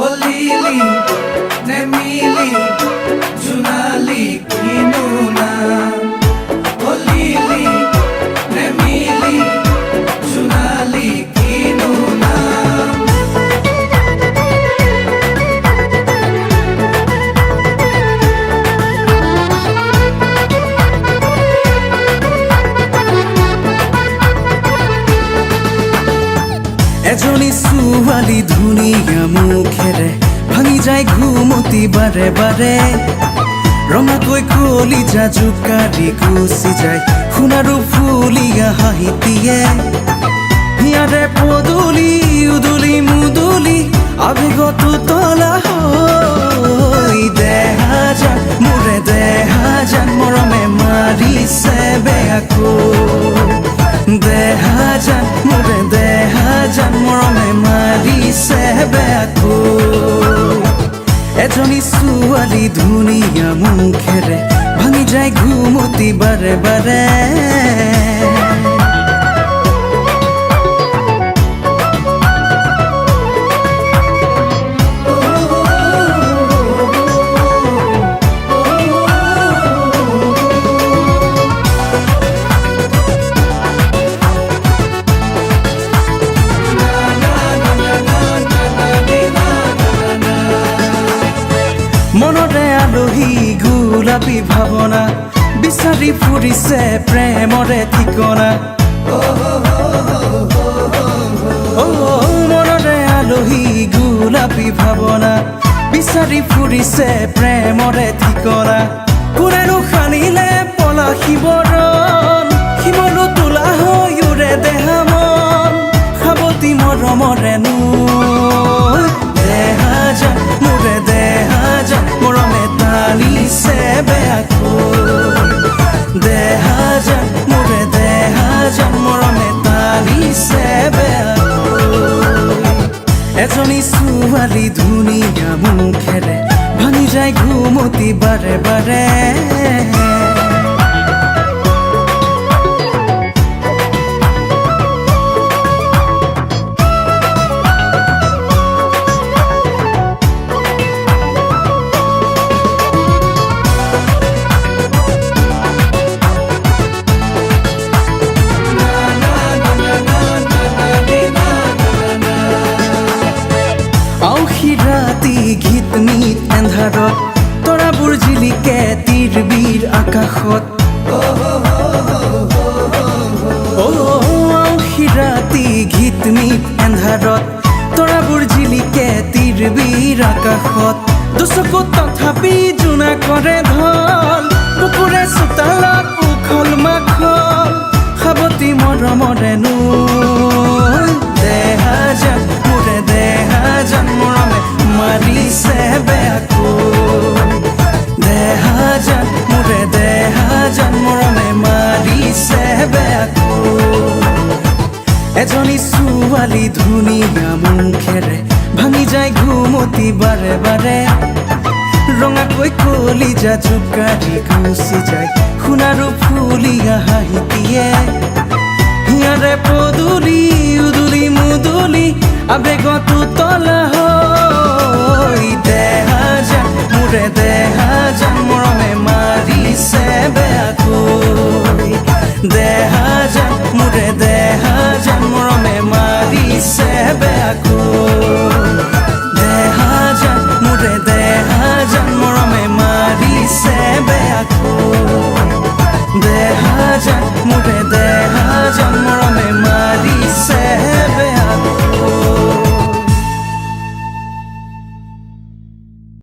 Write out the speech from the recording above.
Olili, Nemili, Junali, Kinuna. Olili, Nemili, Junali, Kinuna. এজনী ছোৱালী ধুনীয়া মুখেৰে ভাঙি যায় ঘুমতি বাৰে বাৰে ৰঙাকৈ কলিজা জোকাৰি গুচি যায় সোণাৰু ফুলীয়া হাঁহিটিয়ে হিয়াৰে পদূলি উদুলি মুদুলি আবেগত উতলা হৈ দেহা যান মোৰে দেহা যান মৰমে মাৰিছে বেয়াকৈ দেহা যান মোৰে দেহা যান মৰমে মাৰিছে বেয়াকৈ এজনী ছোৱালী ধুনীয়া মুখেৰে ভাঙি যায় ঘুমতি বাৰে বাৰে মনৰে আলহী গোলাপী ভাৱনা বিচাৰি ফুৰিছে প্ৰেমৰে ঠিকনা মনৰে আলহী গোলাপী ভাৱনা বিচাৰি ফুৰিছে প্ৰেমৰে ঠিকনা কোনেনো সানিলে পলাশী বৰণ শিমলু তোলা হৈ উৰে দেহা মন সাৱতি মৰমৰে নৈ দেহা যান মোৰে দেহা যান মৰমে টানিছে বেয়াকৈ দেহা যান মোৰে দেহা যান মৰমে টানিছে বেয়াকৈ এজনী ছোৱালী ধুনীয়া মুখেৰে ভাঙি যায় ঘুমতি বাৰে বাৰে ৰাতি গীত মিত এন্ধাৰত তৰাবোৰ জিলিকে তীৰবীৰ আকাশত ৰাতি গীত মিত এন্ধাৰত তৰাবোৰ জিলিকে তীৰবীৰ আকাশত দুচকুত তথাপি জোনা কৰে ঢল কুকুৰে চোতালত উখল মাখল সাৱতি মৰমৰে নৈ দেহা যান মোৰে দেহা যান মৰমে মাৰিছে বেয়াকৈ দেহা যান মোৰে দেহা যান মৰমে মাৰিছে বেয়াকৈ এজনী ছোৱালী ধুনীয়া মুখেৰে ভাঙি যায় ঘুমতি বাৰে বাৰে ৰঙাকৈ কলিজা জোকাৰি গুচি যায় সোণাৰু ফুলীয়া হাঁহিটিয়ে হিয়াৰে পদূলি উদুলি মুদুলি আবেগত উতলা